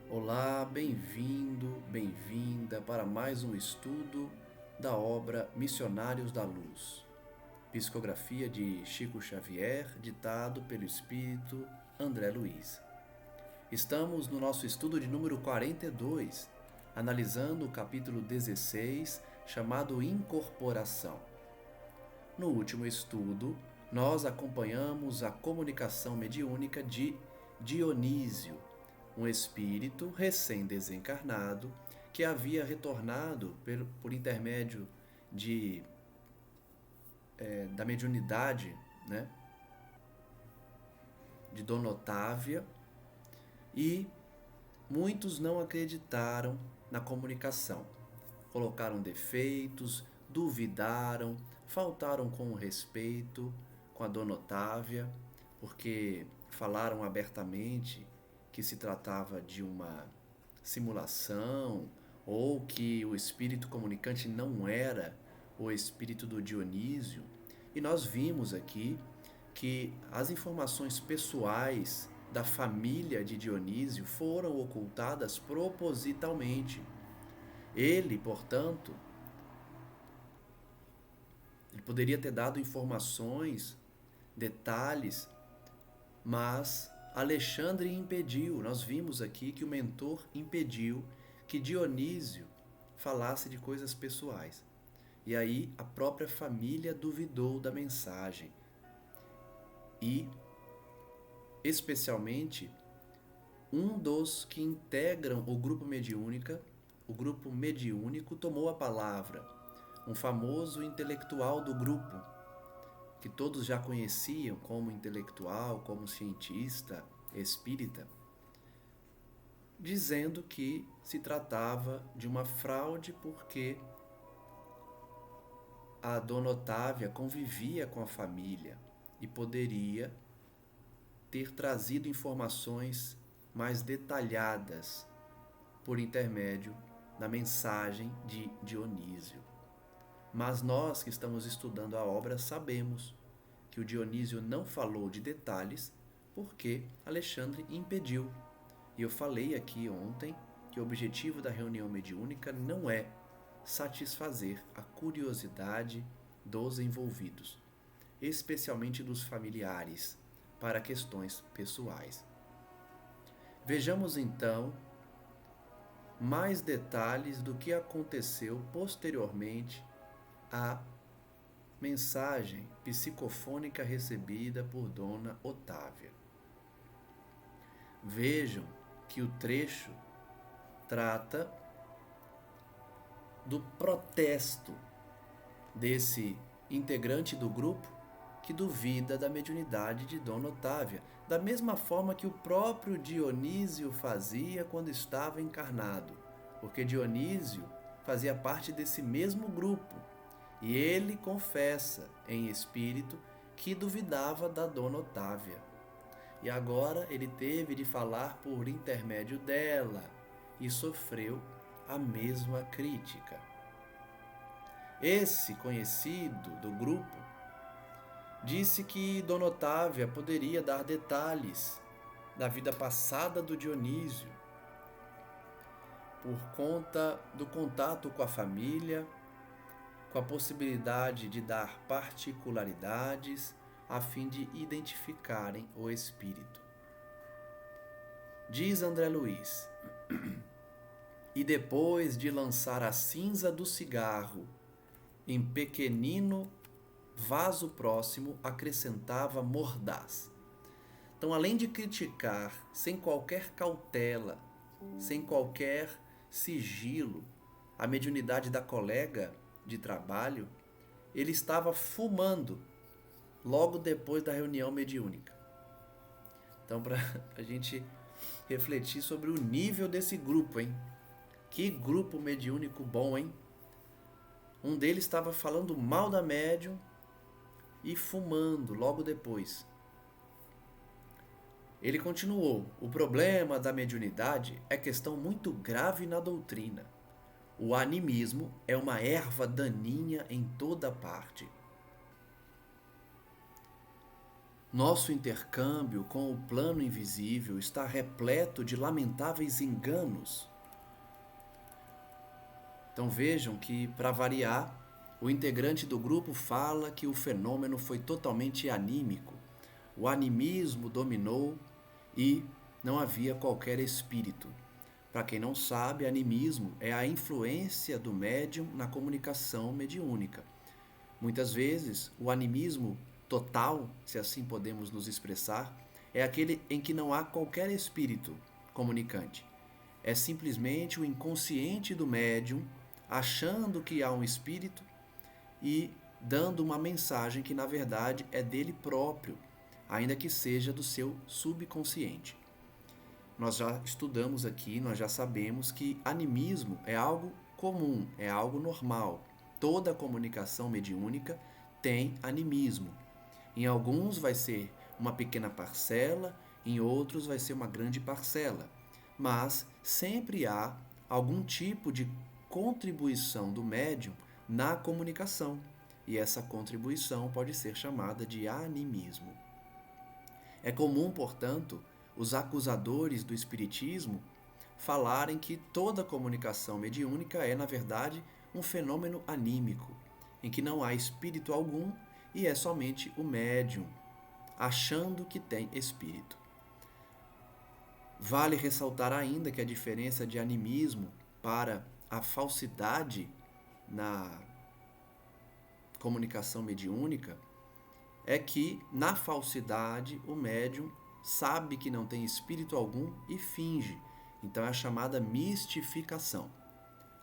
Olá, bem-vindo, bem-vinda para mais um estudo da obra Missionários da Luz, psicografia de Chico Xavier, ditado pelo espírito André Luiz. Estamos no nosso estudo de número 42, analisando o capítulo 16, chamado Incorporação. No último estudo, nós acompanhamos a comunicação mediúnica de Dionísio, um espírito recém-desencarnado que havia retornado por intermédio da mediunidade, de Dona Otávia, e muitos não acreditaram na comunicação. Colocaram defeitos, duvidaram, faltaram com respeito com a Dona Otávia, porque falaram abertamente que se tratava de uma simulação ou que o espírito comunicante não era o espírito do Dionísio. E nós vimos aqui que as informações pessoais da família de Dionísio foram ocultadas propositalmente. Ele, portanto, ele poderia ter dado informações, detalhes, mas Alexandre impediu. Nós vimos aqui que o mentor impediu que Dionísio falasse de coisas pessoais. E aí a própria família duvidou da mensagem. E, especialmente, um dos que integram o grupo mediúnico tomou a palavra, um famoso intelectual do grupo, que todos já conheciam como intelectual, como cientista, espírita, dizendo que se tratava de uma fraude porque a Dona Otávia convivia com a família e poderia ter trazido informações mais detalhadas por intermédio da mensagem de Dionísio. Mas nós que estamos estudando a obra sabemos que o Dionísio não falou de detalhes porque Alexandre impediu. E eu falei aqui ontem que o objetivo da reunião mediúnica não é satisfazer a curiosidade dos envolvidos, especialmente dos familiares, para questões pessoais. Vejamos então mais detalhes do que aconteceu posteriormente à mensagem psicofônica recebida por Dona Otávia. Vejam que o trecho trata do protesto desse integrante do grupo que duvida da mediunidade de Dona Otávia, da mesma forma que o próprio Dionísio fazia quando estava encarnado, porque Dionísio fazia parte desse mesmo grupo. E ele confessa em espírito que duvidava da Dona Otávia. E agora ele teve de falar por intermédio dela e sofreu a mesma crítica. Esse conhecido do grupo Disse que Dona Otávia poderia dar detalhes da vida passada do Dionísio, por conta do contato com a família, com a possibilidade de dar particularidades a fim de identificarem o espírito. Diz André Luiz: e depois de lançar a cinza do cigarro em pequenino vaso próximo, acrescentava mordaz. Então, além de criticar sem qualquer cautela, sem qualquer sigilo, a mediunidade da colega de trabalho, ele estava fumando logo depois da reunião mediúnica. Então, para a gente refletir sobre o nível desse grupo, hein? Que grupo mediúnico bom, hein? Um deles estava falando mal da médium e fumando logo depois. Ele continuou: o problema da mediunidade é questão muito grave na doutrina. O animismo é uma erva daninha em toda parte. Nosso intercâmbio com o plano invisível está repleto de lamentáveis enganos. Então vejam que, para variar, o integrante do grupo fala que o fenômeno foi totalmente anímico. O animismo dominou e não havia qualquer espírito. Para quem não sabe, animismo é a influência do médium na comunicação mediúnica. Muitas vezes, o animismo total, se assim podemos nos expressar, é aquele em que não há qualquer espírito comunicante. É simplesmente o inconsciente do médium achando que há um espírito e dando uma mensagem que na verdade é dele próprio, ainda que seja do seu subconsciente. Nós já estudamos aqui, nós já sabemos que animismo é algo comum, é algo normal. Toda comunicação mediúnica tem animismo. Em alguns vai ser uma pequena parcela, em outros vai ser uma grande parcela. Mas sempre há algum tipo de contribuição do médium na comunicação. E essa contribuição pode ser chamada de animismo. É comum, portanto, os acusadores do espiritismo falarem que toda comunicação mediúnica é, na verdade, um fenômeno anímico, em que não há espírito algum e é somente o médium achando que tem espírito. Vale ressaltar ainda que a diferença de animismo para a falsidade na comunicação mediúnica é que, na falsidade, o médium sabe que não tem espírito algum e finge. Então é a chamada mistificação.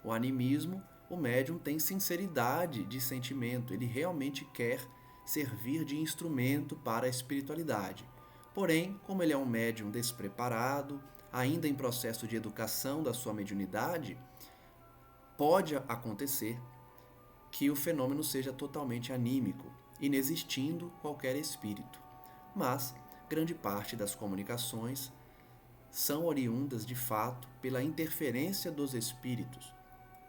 O animismo, o médium tem sinceridade de sentimento, ele realmente quer servir de instrumento para a espiritualidade. Porém, como ele é um médium despreparado, ainda em processo de educação da sua mediunidade, pode acontecer que o fenômeno seja totalmente anímico, inexistindo qualquer espírito. Mas grande parte das comunicações são oriundas de fato pela interferência dos espíritos,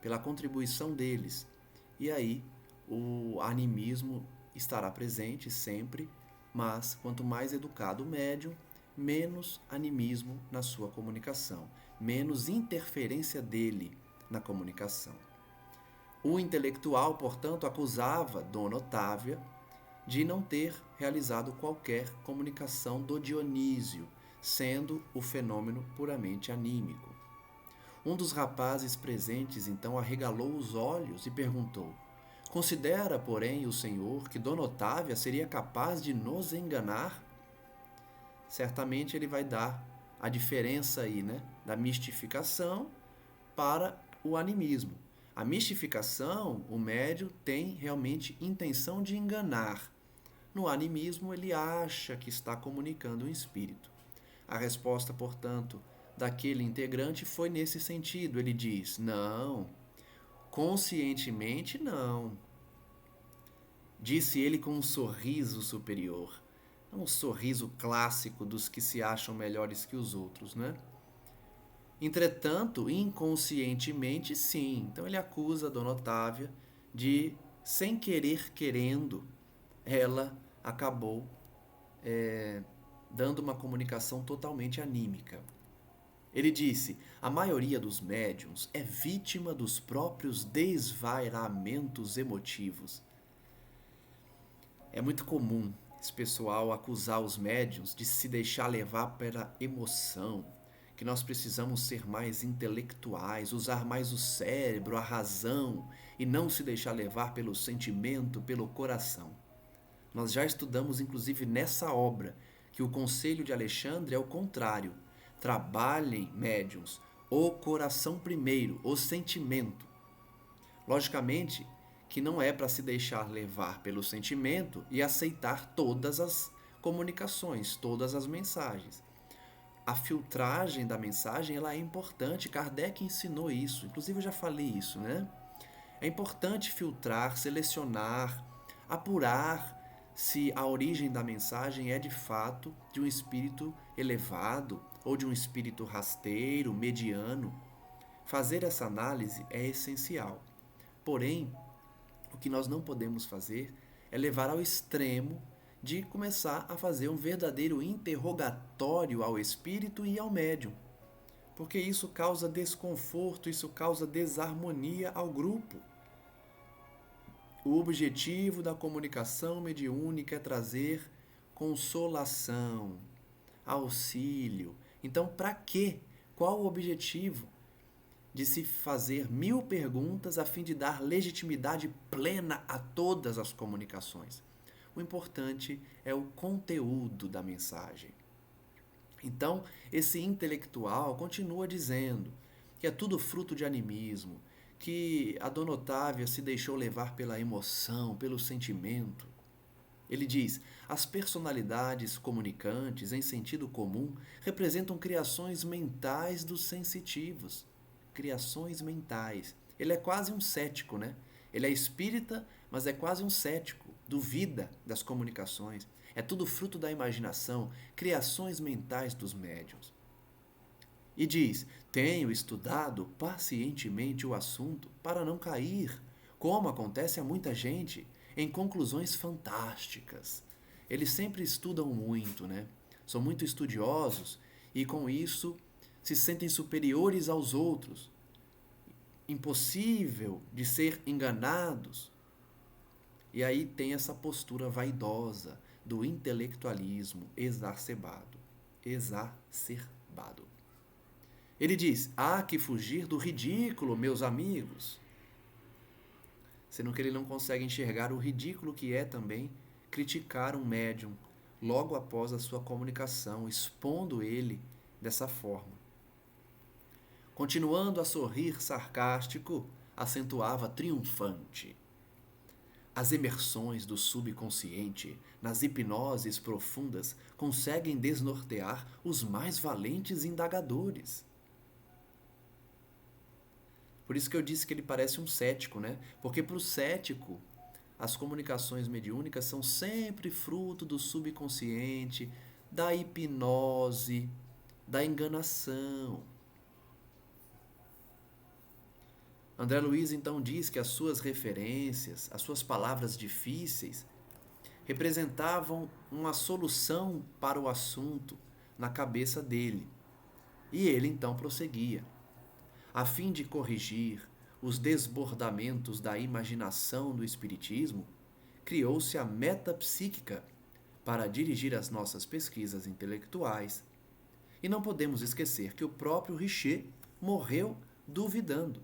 pela contribuição deles. E aí o animismo estará presente sempre, mas quanto mais educado o médium, menos animismo na sua comunicação, menos interferência dele na comunicação. O intelectual, portanto, acusava Dona Otávia de não ter realizado qualquer comunicação do Dionísio, sendo o fenômeno puramente anímico. Um dos rapazes presentes então arregalou os olhos e perguntou: considera, porém, o senhor que Dona Otávia seria capaz de nos enganar? Certamente ele vai dar a diferença aí, né, da mistificação para o animismo. A mistificação, o médium tem realmente intenção de enganar. No animismo, ele acha que está comunicando um espírito. A resposta, portanto, daquele integrante foi nesse sentido. Ele diz: não, conscientemente não. Disse ele com um sorriso superior. Um sorriso clássico dos que se acham melhores que os outros, né? Entretanto, inconscientemente, sim. Então ele acusa a Dona Otávia de, sem querer querendo, ela acabou dando uma comunicação totalmente anímica. Ele disse: a maioria dos médiuns é vítima dos próprios desvairamentos emotivos. É muito comum esse pessoal acusar os médiuns de se deixar levar pela emoção, que nós precisamos ser mais intelectuais, usar mais o cérebro, a razão, e não se deixar levar pelo sentimento, pelo coração. Nós já estudamos, inclusive, nessa obra, que o conselho de Alexandre é o contrário. Trabalhem, médiuns, o coração primeiro, o sentimento. Logicamente que não é para se deixar levar pelo sentimento e aceitar todas as comunicações, todas as mensagens. A filtragem da mensagem ela é importante, Kardec ensinou isso, inclusive eu já falei isso, né? É importante filtrar, selecionar, apurar se a origem da mensagem é de fato de um espírito elevado ou de um espírito rasteiro, mediano. Fazer essa análise é essencial. Porém, o que nós não podemos fazer é levar ao extremo de começar a fazer um verdadeiro interrogatório ao espírito e ao médium. Porque isso causa desconforto, isso causa desarmonia ao grupo. O objetivo da comunicação mediúnica é trazer consolação, auxílio. Então, para quê? Qual o objetivo de se fazer 1000 perguntas a fim de dar legitimidade plena a todas as comunicações? O importante é o conteúdo da mensagem. Então, esse intelectual continua dizendo que é tudo fruto de animismo, que a Dona Otávia se deixou levar pela emoção, pelo sentimento. Ele diz: as personalidades comunicantes, em sentido comum, representam criações mentais dos sensitivos. Criações mentais. Ele é quase um cético, né? Ele é espírita, mas é quase um cético. Duvida das comunicações. É tudo fruto da imaginação, criações mentais dos médiuns. E diz: tenho estudado pacientemente o assunto para não cair, como acontece a muita gente, em conclusões fantásticas. Eles sempre estudam muito, né? São muito estudiosos e com isso se sentem superiores aos outros. Impossível de ser enganados. E aí tem essa postura vaidosa do intelectualismo exacerbado. Exacerbado. Ele diz: há que fugir do ridículo, meus amigos. Sendo que ele não consegue enxergar o ridículo que é também criticar um médium logo após a sua comunicação, expondo ele dessa forma. Continuando a sorrir sarcástico, acentuava triunfante: as imersões do subconsciente nas hipnoses profundas conseguem desnortear os mais valentes indagadores. Por isso que eu disse que ele parece um cético, né? Porque para o cético, as comunicações mediúnicas são sempre fruto do subconsciente, da hipnose, da enganação. André Luiz então diz que as suas referências, as suas palavras difíceis, representavam uma solução para o assunto na cabeça dele. E ele então prosseguia: a fim de corrigir os desbordamentos da imaginação do espiritismo, criou-se a metapsíquica para dirigir as nossas pesquisas intelectuais. E não podemos esquecer que o próprio Richer morreu duvidando.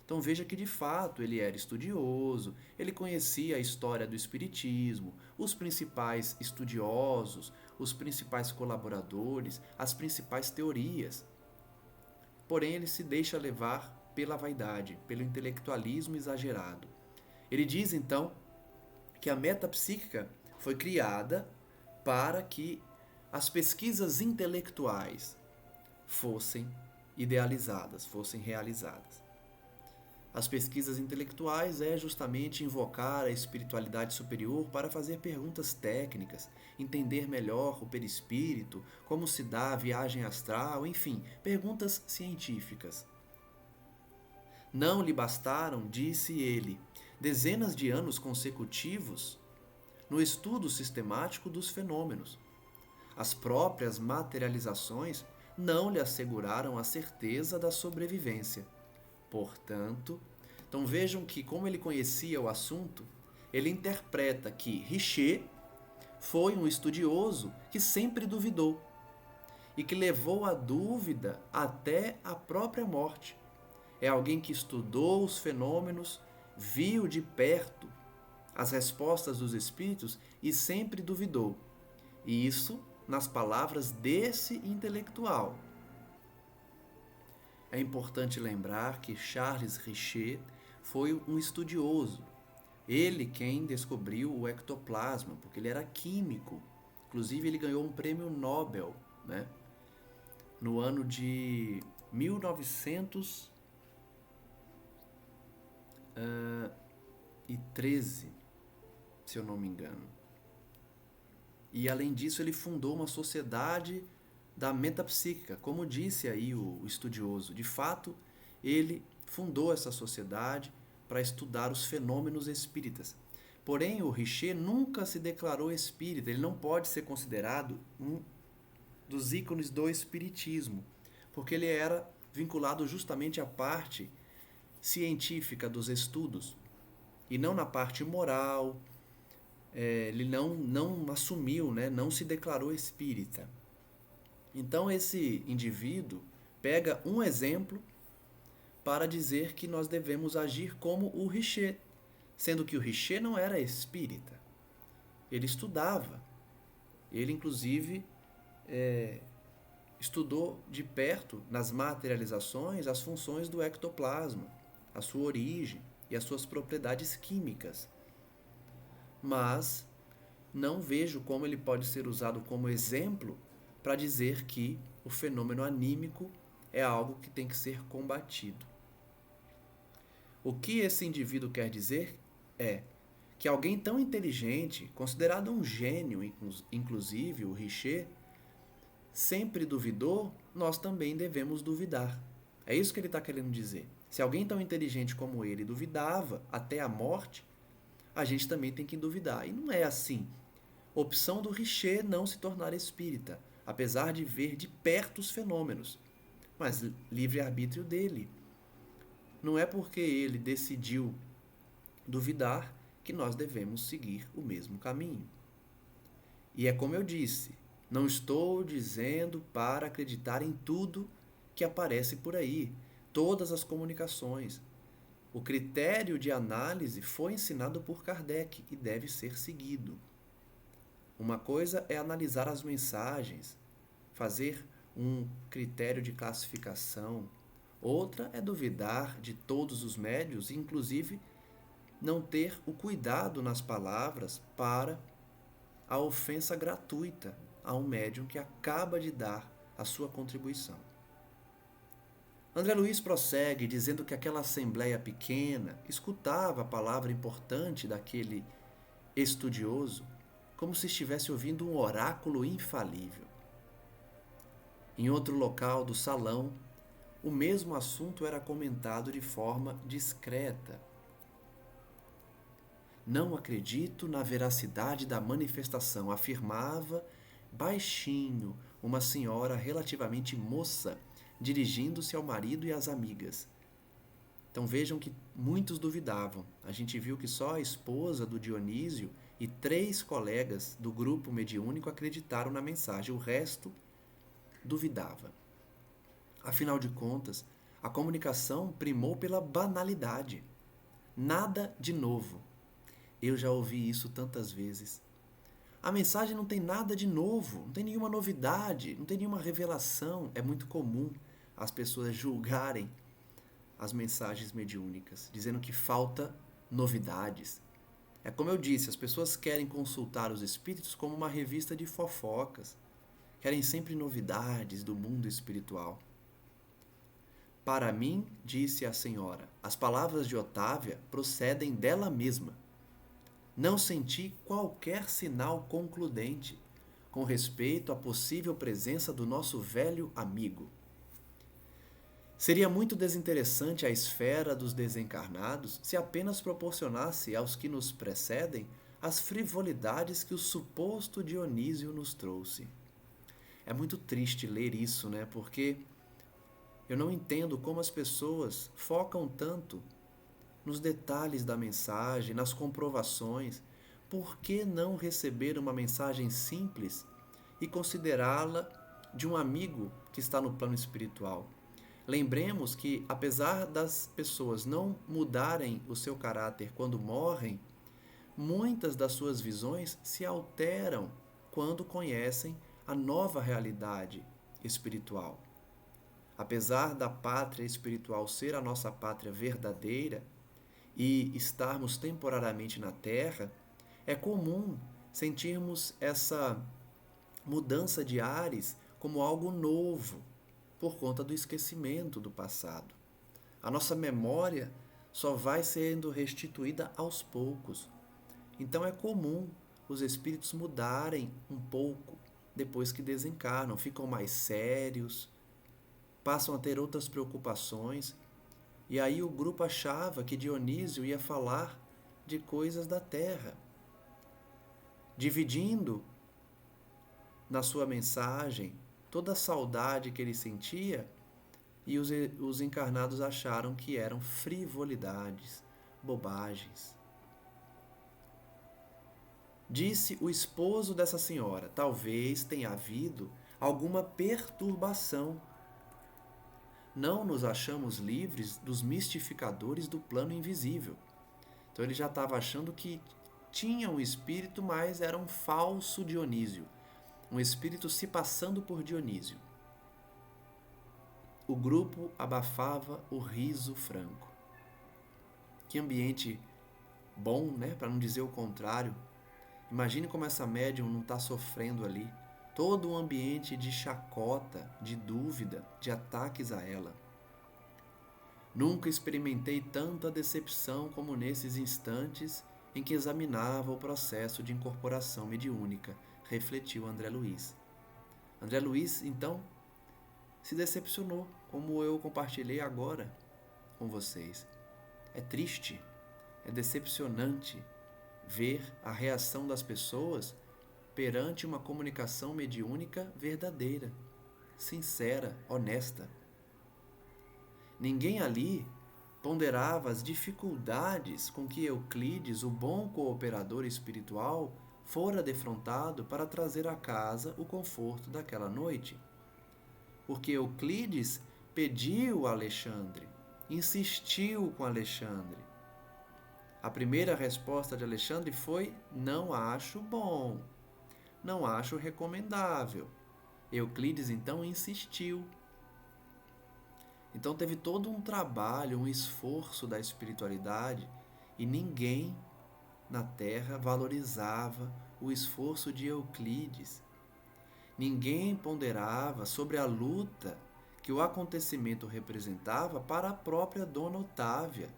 Então veja que de fato ele era estudioso, ele conhecia a história do espiritismo, os principais estudiosos, os principais colaboradores, as principais teorias. Porém, ele se deixa levar pela vaidade, pelo intelectualismo exagerado. Ele diz, então, que a metapsíquica foi criada para que as pesquisas intelectuais fossem idealizadas, fossem realizadas. As pesquisas intelectuais é justamente invocar a espiritualidade superior para fazer perguntas técnicas, entender melhor o perispírito, como se dá a viagem astral, enfim, perguntas científicas. Não lhe bastaram, disse ele, dezenas de anos consecutivos no estudo sistemático dos fenômenos. As próprias materializações não lhe asseguraram a certeza da sobrevivência. Portanto, então vejam que, como ele conhecia o assunto, ele interpreta que Richer foi um estudioso que sempre duvidou e que levou a dúvida até a própria morte. É alguém que estudou os fenômenos, viu de perto as respostas dos espíritos e sempre duvidou. E isso nas palavras desse intelectual. É importante lembrar que Charles Richer foi um estudioso. Ele quem descobriu o ectoplasma, porque ele era químico. Inclusive ele ganhou um prêmio Nobel, né? No ano de 1913, se eu não me engano. E além disso ele fundou uma sociedade da metapsíquica, como disse aí o estudioso. De fato, ele fundou essa sociedade para estudar os fenômenos espíritas. Porém, o Richer nunca se declarou espírita, ele não pode ser considerado um dos ícones do espiritismo, porque ele era vinculado justamente à parte científica dos estudos e não na parte moral. Ele não assumiu, né? Não se declarou espírita. Então esse indivíduo pega um exemplo para dizer que nós devemos agir como o Richer, sendo que o Richer não era espírita. Ele estudava. Ele, inclusive, estudou de perto, nas materializações, as funções do ectoplasma, a sua origem e as suas propriedades químicas. Mas não vejo como ele pode ser usado como exemplo para dizer que o fenômeno anímico é algo que tem que ser combatido. O que esse indivíduo quer dizer é que alguém tão inteligente, considerado um gênio, inclusive o Richer, sempre duvidou, nós também devemos duvidar. É isso que ele está querendo dizer. Se alguém tão inteligente como ele duvidava até a morte, a gente também tem que duvidar. E não é assim. Opção do Richer não se tornar espírita, apesar de ver de perto os fenômenos, mas livre-arbítrio dele. Não é porque ele decidiu duvidar que nós devemos seguir o mesmo caminho. E é como eu disse, não estou dizendo para acreditar em tudo que aparece por aí, todas as comunicações. O critério de análise foi ensinado por Kardec e deve ser seguido. Uma coisa é analisar as mensagens, fazer um critério de classificação. Outra é duvidar de todos os médiuns, inclusive não ter o cuidado nas palavras para a ofensa gratuita a um médium que acaba de dar a sua contribuição. André Luiz prossegue dizendo que aquela assembleia pequena escutava a palavra importante daquele estudioso como se estivesse ouvindo um oráculo infalível. Em outro local do salão, o mesmo assunto era comentado de forma discreta. Não acredito na veracidade da manifestação, afirmava baixinho uma senhora relativamente moça, dirigindo-se ao marido e às amigas. Então vejam que muitos duvidavam. A gente viu que só a esposa do Dionísio e 3 colegas do grupo mediúnico acreditaram na mensagem. O resto duvidava. Afinal de contas, a comunicação primou pela banalidade. Nada de novo. Eu já ouvi isso tantas vezes. A mensagem não tem nada de novo, não tem nenhuma novidade, não tem nenhuma revelação. É muito comum as pessoas julgarem as mensagens mediúnicas, dizendo que falta novidades. É como eu disse, as pessoas querem consultar os espíritos como uma revista de fofocas. Querem sempre novidades do mundo espiritual. Para mim, disse a senhora, as palavras de Otávia procedem dela mesma. Não senti qualquer sinal concludente com respeito à possível presença do nosso velho amigo. Seria muito desinteressante a esfera dos desencarnados se apenas proporcionasse aos que nos precedem as frivolidades que o suposto Dionísio nos trouxe. É muito triste ler isso, né? Porque eu não entendo como as pessoas focam tanto nos detalhes da mensagem, nas comprovações. Por que não receber uma mensagem simples e considerá-la de um amigo que está no plano espiritual? Lembremos que, apesar das pessoas não mudarem o seu caráter quando morrem, muitas das suas visões se alteram quando conhecem a nova realidade espiritual. Apesar da pátria espiritual ser a nossa pátria verdadeira e estarmos temporariamente na Terra, é comum sentirmos essa mudança de ares como algo novo, por conta do esquecimento do passado. A nossa memória só vai sendo restituída aos poucos. Então é comum os espíritos mudarem um pouco depois que desencarnam, ficam mais sérios, passam a ter outras preocupações. E aí o grupo achava que Dionísio ia falar de coisas da terra, dividindo na sua mensagem toda a saudade que ele sentia, e os encarnados acharam que eram frivolidades, bobagens. Disse o esposo dessa senhora: talvez tenha havido alguma perturbação. Não nos achamos livres dos mistificadores do plano invisível. Então ele já estava achando que tinha um espírito, mas era um falso Dionísio. Um espírito se passando por Dionísio. O grupo abafava o riso franco. Que ambiente bom, né? Para não dizer o contrário. Imagine como essa médium não está sofrendo ali. Todo um ambiente de chacota, de dúvida, de ataques a ela. Nunca experimentei tanta decepção como nesses instantes em que examinava o processo de incorporação mediúnica, refletiu André Luiz. André Luiz, então, se decepcionou, como eu compartilhei agora com vocês. É triste, é decepcionante ver a reação das pessoas perante uma comunicação mediúnica verdadeira, sincera, honesta. Ninguém ali ponderava as dificuldades com que Euclides, o bom cooperador espiritual, fora defrontado para trazer à casa o conforto daquela noite. Porque Euclides pediu a Alexandre, insistiu com Alexandre. A primeira resposta de Alexandre foi: não acho bom, não acho recomendável. Euclides então insistiu. Então teve todo um trabalho, um esforço da espiritualidade, e ninguém na Terra valorizava o esforço de Euclides. Ninguém ponderava sobre a luta que o acontecimento representava para a própria Dona Otávia,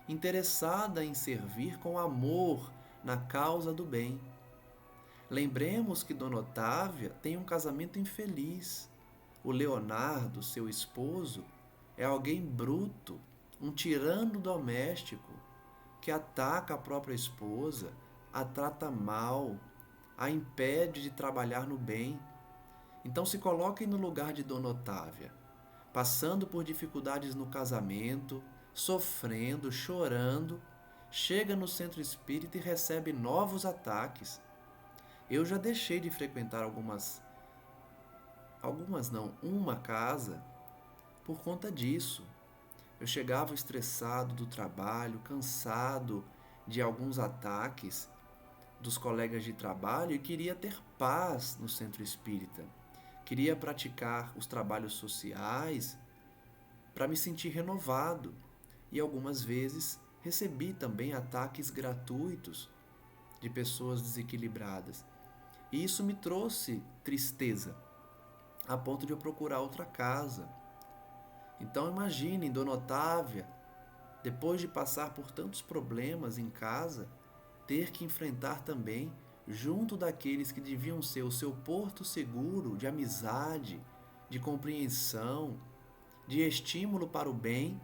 interessada em servir com amor na causa do bem. Lembremos que Dona Otávia tem um casamento infeliz. O Leonardo, seu esposo, é alguém bruto, um tirano doméstico, que ataca a própria esposa, a trata mal, a impede de trabalhar no bem. Então se coloquem no lugar de Dona Otávia, passando por dificuldades no casamento, sofrendo, chorando, chega no centro espírita e recebe novos ataques. Eu já deixei de frequentar uma casa por conta disso. Eu chegava estressado do trabalho, cansado de alguns ataques dos colegas de trabalho e queria ter paz no centro espírita. Queria praticar os trabalhos sociais para me sentir renovado. E algumas vezes recebi também ataques gratuitos de pessoas desequilibradas. E isso me trouxe tristeza, a ponto de eu procurar outra casa. Então imaginem Dona Otávia, depois de passar por tantos problemas em casa, ter que enfrentar também, junto daqueles que deviam ser o seu porto seguro de amizade, de compreensão, de estímulo para o bem,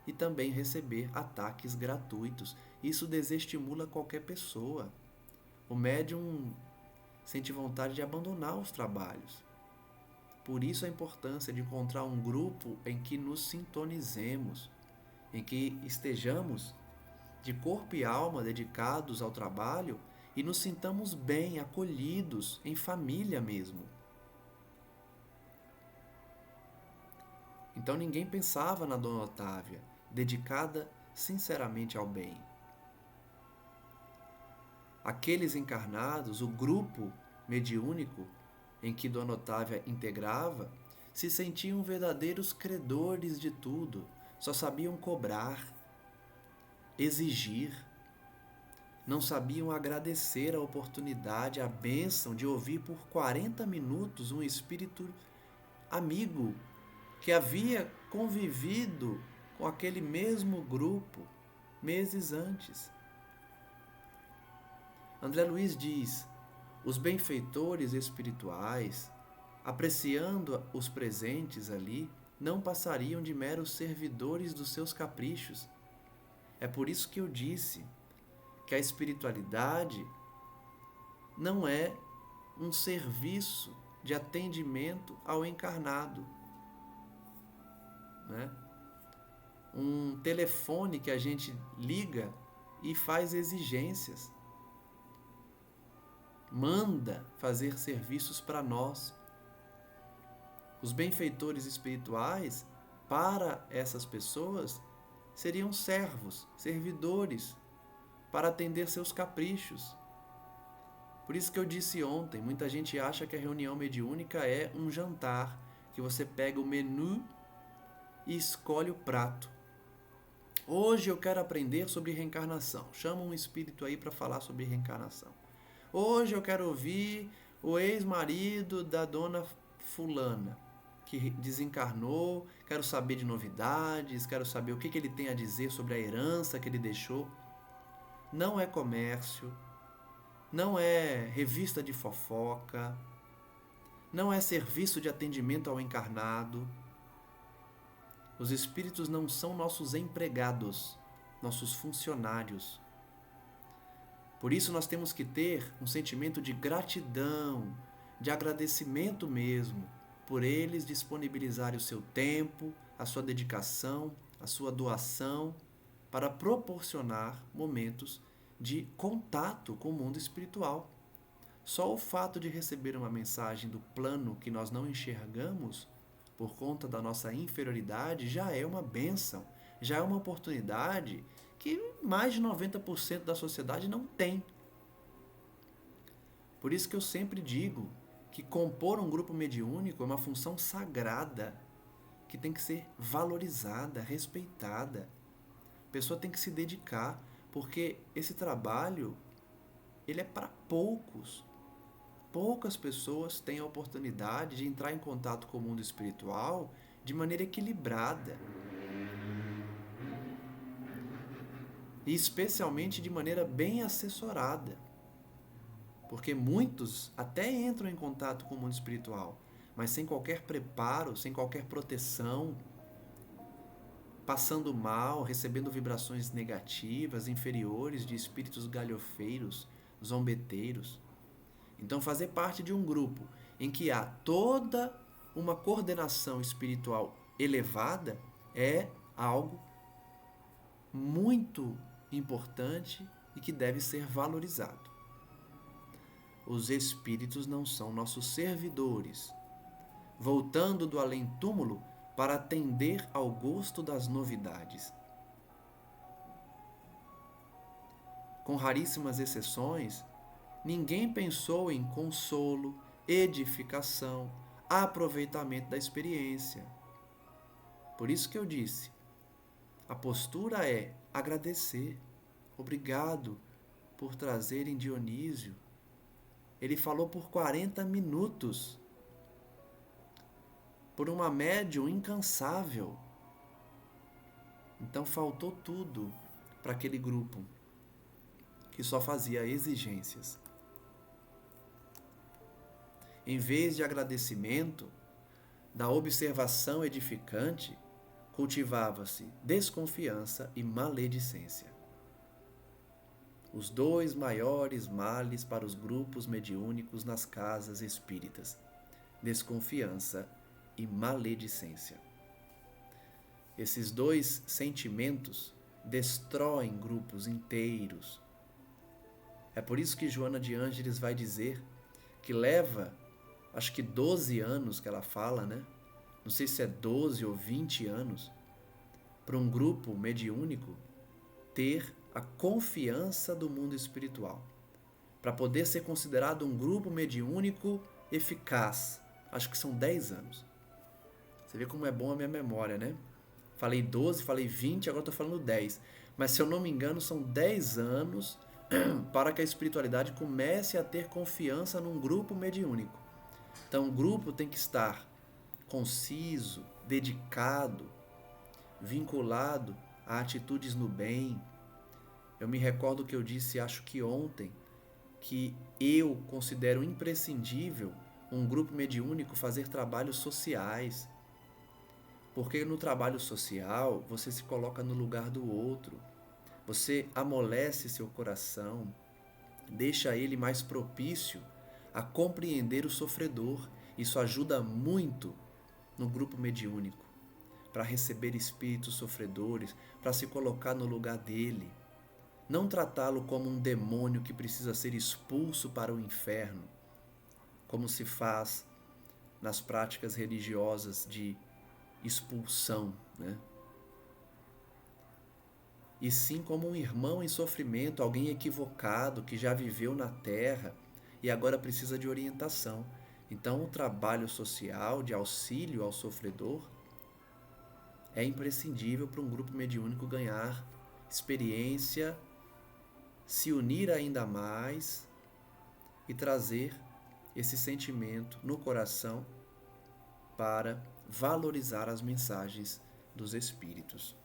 e também receber ataques gratuitos. isso desestimula qualquer pessoa. O médium sente vontade de abandonar os trabalhos. Por isso a importância de encontrar um grupo em que nos sintonizemos, em que estejamos de corpo e alma dedicados ao trabalho e nos sintamos bem, acolhidos, em família mesmo. Então ninguém pensava na Dona Otávia, dedicada sinceramente ao bem. Aqueles encarnados, o grupo mediúnico em que Dona Otávia integrava, se sentiam verdadeiros credores de tudo, só sabiam cobrar, exigir, não sabiam agradecer a oportunidade, a bênção de ouvir por 40 minutos um espírito amigo que havia convivido com aquele mesmo grupo meses antes. André Luiz diz: os benfeitores espirituais, apreciando os presentes ali, não passariam de meros servidores dos seus caprichos. É por isso que eu disse que a espiritualidade não é um serviço de atendimento ao encarnado, né? Um telefone que a gente liga e faz exigências, manda fazer serviços para nós. Os benfeitores espirituais, para essas pessoas, seriam servos, servidores, para atender seus caprichos. Por isso que eu disse ontem, muita gente acha que a reunião mediúnica é um jantar, que você pega o menu e escolhe o prato. Hoje eu quero aprender sobre reencarnação. Chama um espírito aí para falar sobre reencarnação. Hoje eu quero ouvir o ex-marido da dona fulana, que desencarnou, quero saber de novidades, quero saber o que ele tem a dizer sobre a herança que ele deixou. Não é comércio, não é revista de fofoca, não é serviço de atendimento ao encarnado. Os espíritos não são nossos empregados, nossos funcionários. Por isso nós temos que ter um sentimento de gratidão, de agradecimento mesmo, por eles disponibilizarem o seu tempo, a sua dedicação, a sua doação, para proporcionar momentos de contato com o mundo espiritual. Só o fato de receber uma mensagem do plano que nós não enxergamos, por conta da nossa inferioridade, já é uma bênção, já é uma oportunidade que mais de 90% da sociedade não tem. Por isso que eu sempre digo que compor um grupo mediúnico é uma função sagrada, que tem que ser valorizada, respeitada. A pessoa tem que se dedicar, porque esse trabalho ele é para poucos. Poucas pessoas têm a oportunidade de entrar em contato com o mundo espiritual de maneira equilibrada. E especialmente de maneira bem assessorada. Porque muitos até entram em contato com o mundo espiritual, mas sem qualquer preparo, sem qualquer proteção, passando mal, recebendo vibrações negativas, inferiores de espíritos galhofeiros, zombeteiros. Então, fazer parte de um grupo em que há toda uma coordenação espiritual elevada é algo muito importante e que deve ser valorizado. Os espíritos não são nossos servidores, voltando do além-túmulo para atender ao gosto das novidades. Com raríssimas exceções, ninguém pensou em consolo, edificação, aproveitamento da experiência. Por isso que eu disse, a postura é agradecer. Obrigado por trazerem Dionísio. Ele falou por 40 minutos. Por uma médium incansável. Então faltou tudo para aquele grupo que só fazia exigências. Em vez de agradecimento, da observação edificante, cultivava-se desconfiança e maledicência. os dois maiores males para os grupos mediúnicos nas casas espíritas: desconfiança e maledicência. Esses dois sentimentos destroem grupos inteiros. É por isso que Joana de Ângeles vai dizer que leva, acho que 12 anos que ela fala, né? Não sei se é 12 ou 20 anos, para um grupo mediúnico ter a confiança do mundo espiritual, para poder ser considerado um grupo mediúnico eficaz. Acho que são 10 anos. Você vê como é bom a minha memória, né? Falei 12, falei 20, agora estou falando 10. Mas se eu não me engano, são 10 anos para que a espiritualidade comece a ter confiança num grupo mediúnico. Então o grupo tem que estar conciso, dedicado, vinculado a atitudes no bem. Eu me recordo que eu disse, acho que ontem, que eu considero imprescindível um grupo mediúnico fazer trabalhos sociais. Porque no trabalho social você se coloca no lugar do outro, você amolece seu coração, deixa ele mais propício a compreender o sofredor. Isso ajuda muito no grupo mediúnico, para receber espíritos sofredores, para se colocar no lugar dele. Não tratá-lo como um demônio que precisa ser expulso para o inferno, como se faz nas práticas religiosas de expulsão, né? E sim como um irmão em sofrimento, alguém equivocado que já viveu na terra e agora precisa de orientação. Então o trabalho social de auxílio ao sofredor é imprescindível para um grupo mediúnico ganhar experiência, se unir ainda mais e trazer esse sentimento no coração para valorizar as mensagens dos espíritos.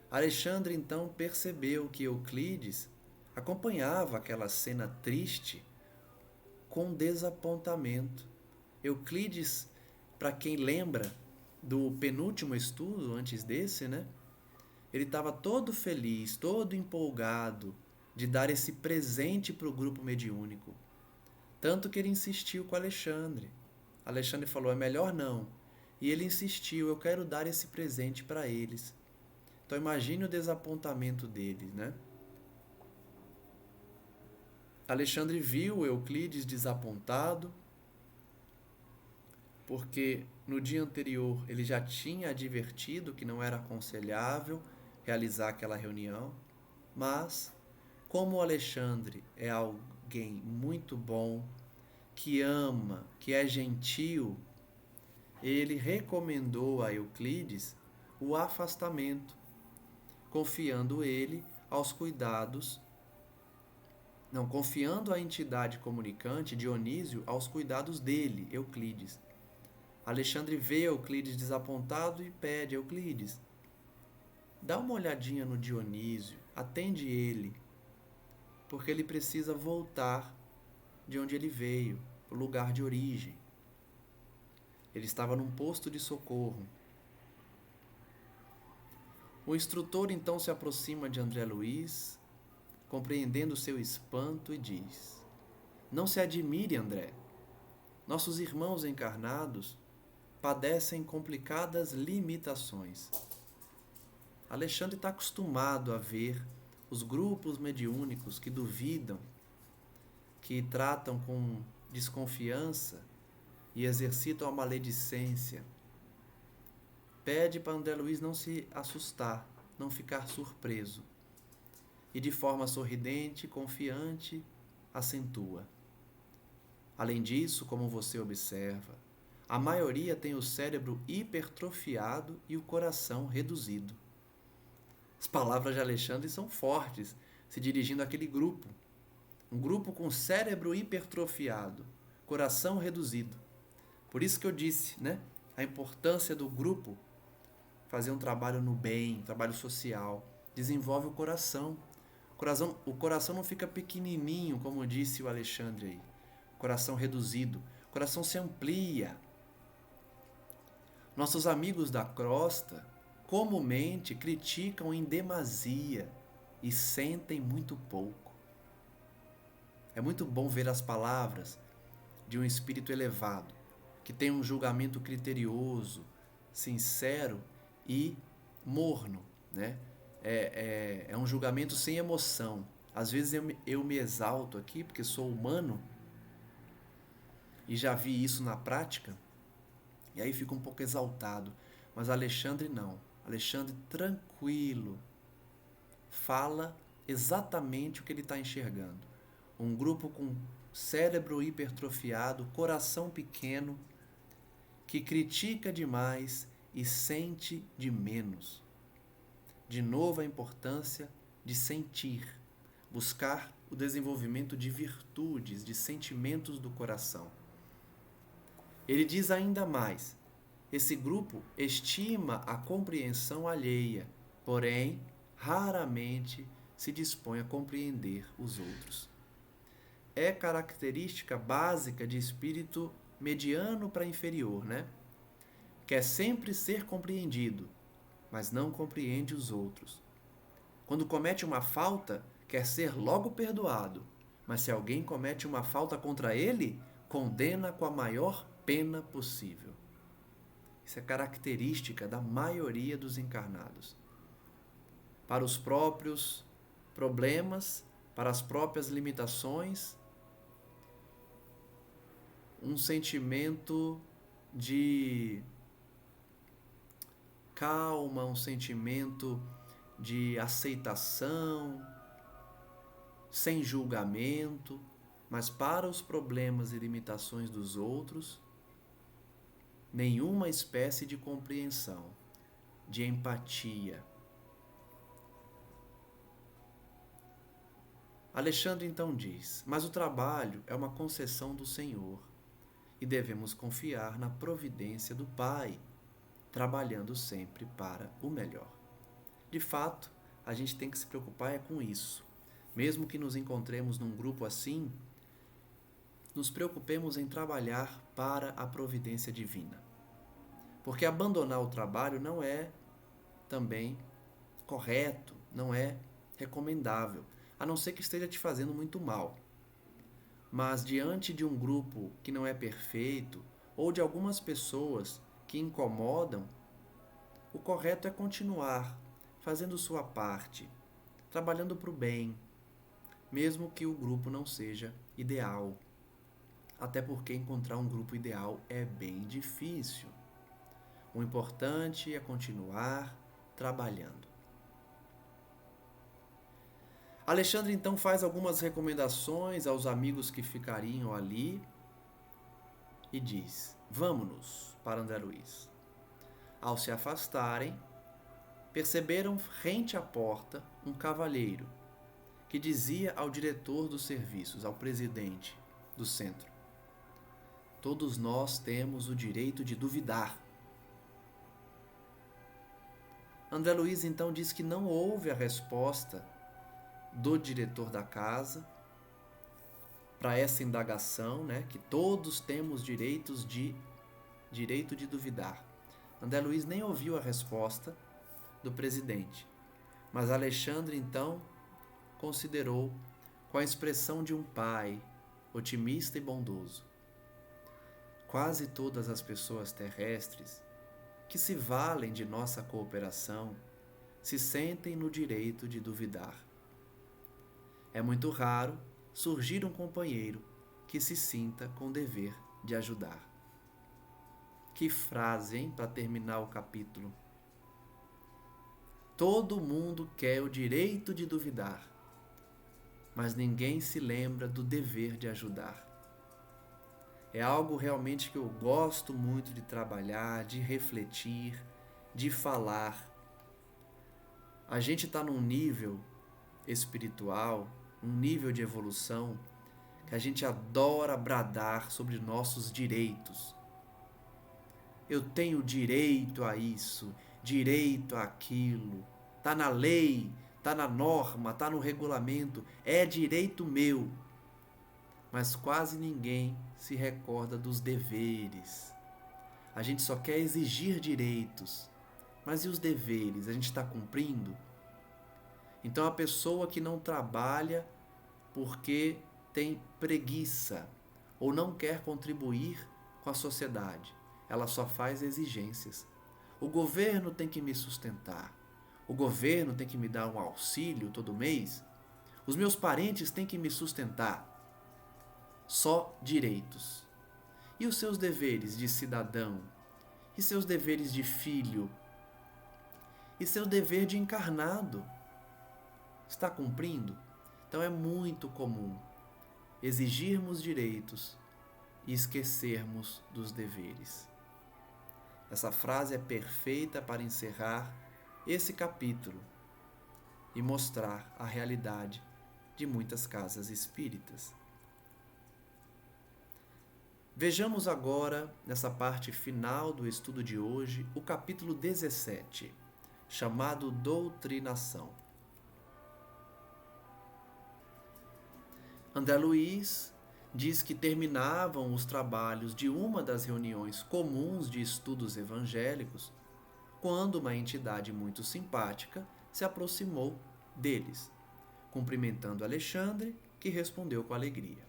Alexandre então percebeu que Euclides acompanhava aquela cena triste com desapontamento. Euclides, para quem lembra do penúltimo estudo antes desse, né? Ele estava todo feliz, todo empolgado de dar esse presente para o grupo mediúnico. Tanto que ele insistiu com Alexandre. Alexandre falou, é melhor não. E ele insistiu, eu quero dar esse presente para eles. Então imagine o desapontamento deles, né? Alexandre viu Euclides desapontado, porque no dia anterior ele já tinha advertido que não era aconselhável realizar aquela reunião, mas como Alexandre é alguém muito bom, que ama, que é gentil, ele recomendou a Euclides o afastamento, confiando a entidade comunicante, Dionísio, aos cuidados dele, Euclides. Alexandre vê Euclides desapontado e pede, Euclides, dá uma olhadinha no Dionísio, atende ele, porque ele precisa voltar de onde ele veio, o lugar de origem. Ele estava num posto de socorro. O instrutor então se aproxima de André Luiz, compreendendo seu espanto, e diz, não se admire, André. Nossos irmãos encarnados padecem complicadas limitações. Alexandre está acostumado a ver os grupos mediúnicos que duvidam, que tratam com desconfiança e exercitam a maledicência. Pede para André Luiz não se assustar, não ficar surpreso. E de forma sorridente e confiante, acentua. Além disso, como você observa, a maioria tem o cérebro hipertrofiado e o coração reduzido. As palavras de Alexandre são fortes, se dirigindo àquele grupo. Um grupo com cérebro hipertrofiado, coração reduzido. Por isso que eu disse, né? A importância do grupo fazer um trabalho no bem, um trabalho social. Desenvolve o coração. O coração não fica pequenininho, como disse o Alexandre aí. Coração reduzido. O coração se amplia. Nossos amigos da crosta comumente criticam em demasia e sentem muito pouco. É muito bom ver as palavras de um espírito elevado, que tem um julgamento criterioso, sincero e morno, né? É um julgamento sem emoção. Às vezes eu me exalto aqui porque sou humano e já vi isso na prática, e aí fico um pouco exaltado. Mas Alexandre não. Alexandre tranquilo, fala exatamente o que ele está enxergando. Um grupo com cérebro hipertrofiado, coração pequeno, que critica demais e sente de menos. De novo a importância de sentir, buscar o desenvolvimento de virtudes, de sentimentos do coração. Ele diz ainda mais: esse grupo estima a compreensão alheia, porém, raramente se dispõe a compreender os outros. É característica básica de espírito mediano para inferior, né? Quer sempre ser compreendido, mas não compreende os outros. Quando comete uma falta, quer ser logo perdoado, mas se alguém comete uma falta contra ele, condena com a maior pena possível. Isso é característica da maioria dos encarnados. Para os próprios problemas, para as próprias limitações, um sentimento de calma, um sentimento de aceitação, sem julgamento, mas para os problemas e limitações dos outros, nenhuma espécie de compreensão, de empatia. Alexandre então diz: mas o trabalho é uma concessão do Senhor e devemos confiar na providência do Pai, trabalhando sempre para o melhor. De fato, a gente tem que se preocupar com isso. Mesmo que nos encontremos num grupo assim, nos preocupemos em trabalhar para a providência divina. Porque abandonar o trabalho não é também correto, não é recomendável, a não ser que esteja te fazendo muito mal. Mas diante de um grupo que não é perfeito, ou de algumas pessoas que incomodam, o correto é continuar fazendo sua parte, trabalhando para o bem, mesmo que o grupo não seja ideal. Até porque encontrar um grupo ideal é bem difícil. O importante é continuar trabalhando. Alexandre então faz algumas recomendações aos amigos que ficariam ali e diz: vamo-nos para André Luiz. Ao se afastarem, perceberam rente à porta um cavalheiro que dizia ao diretor dos serviços, ao presidente do centro: todos nós temos o direito de duvidar. André Luiz então diz que não houve a resposta do diretor da casa para essa indagação, né, que todos temos direito de duvidar. André Luiz nem ouviu a resposta do presidente, mas Alexandre então considerou com a expressão de um pai otimista e bondoso: quase todas as pessoas terrestres que se valem de nossa cooperação se sentem no direito de duvidar. É muito raro surgir um companheiro que se sinta com dever de ajudar. Que frase, hein, para terminar o capítulo. Todo mundo quer o direito de duvidar, mas ninguém se lembra do dever de ajudar. É algo realmente que eu gosto muito de trabalhar, de refletir, de falar. A gente está num nível espiritual, um nível de evolução, que a gente adora bradar sobre nossos direitos. Eu tenho direito a isso, direito àquilo. Está na lei, está na norma, está no regulamento, é direito meu. Mas quase ninguém se recorda dos deveres. A gente só quer exigir direitos, Mas e os deveres? A gente está cumprindo? Então a pessoa que não trabalha porque tem preguiça ou não quer contribuir com a sociedade, ela só faz exigências. O governo tem que me sustentar. O governo tem que me dar um auxílio todo mês. Os meus parentes têm que me sustentar. Só direitos. E os seus deveres de cidadão? E seus deveres de filho? E seu dever de encarnado? Está cumprindo? Então é muito comum exigirmos direitos e esquecermos dos deveres. Essa frase é perfeita para encerrar esse capítulo e mostrar a realidade de muitas casas espíritas. Vejamos agora, nessa parte final do estudo de hoje, o capítulo 17, chamado Doutrinação. André Luiz diz que terminavam os trabalhos de uma das reuniões comuns de estudos evangélicos quando uma entidade muito simpática se aproximou deles, cumprimentando Alexandre, que respondeu com alegria.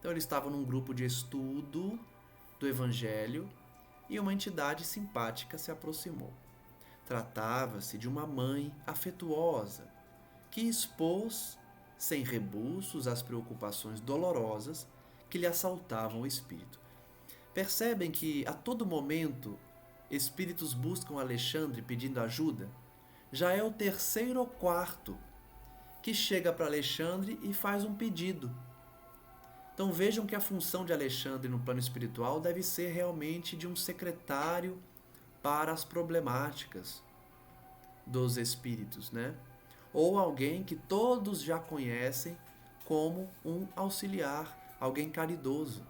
Então ele estava num grupo de estudo do Evangelho e uma entidade simpática se aproximou. Tratava-se de uma mãe afetuosa que expôs, sem rebuços, as preocupações dolorosas que lhe assaltavam o espírito. Percebem que a todo momento espíritos buscam Alexandre pedindo ajuda? Já é o terceiro ou quarto que chega para Alexandre e faz um pedido. Então vejam que a função de Alexandre no plano espiritual deve ser realmente de um secretário para as problemáticas dos espíritos, né? Ou alguém que todos já conhecem como um auxiliar, alguém caridoso.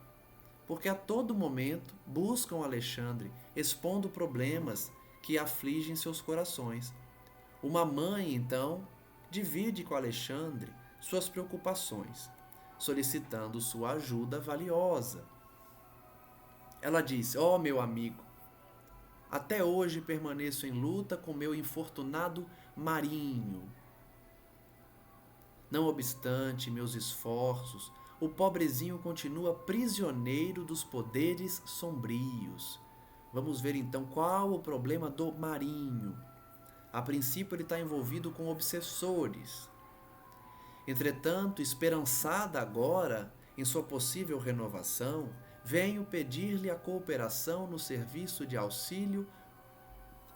Porque a todo momento buscam Alexandre, expondo problemas que afligem seus corações. Uma mãe, então, divide com Alexandre suas preocupações, solicitando sua ajuda valiosa. Ela disse: ó, meu amigo, até hoje permaneço em luta com meu infortunado Marinho. Não obstante meus esforços, o pobrezinho continua prisioneiro dos poderes sombrios. Vamos ver então qual o problema do Marinho. A princípio ele está envolvido com obsessores. Entretanto, esperançada agora em sua possível renovação, venho pedir-lhe a cooperação no serviço de auxílio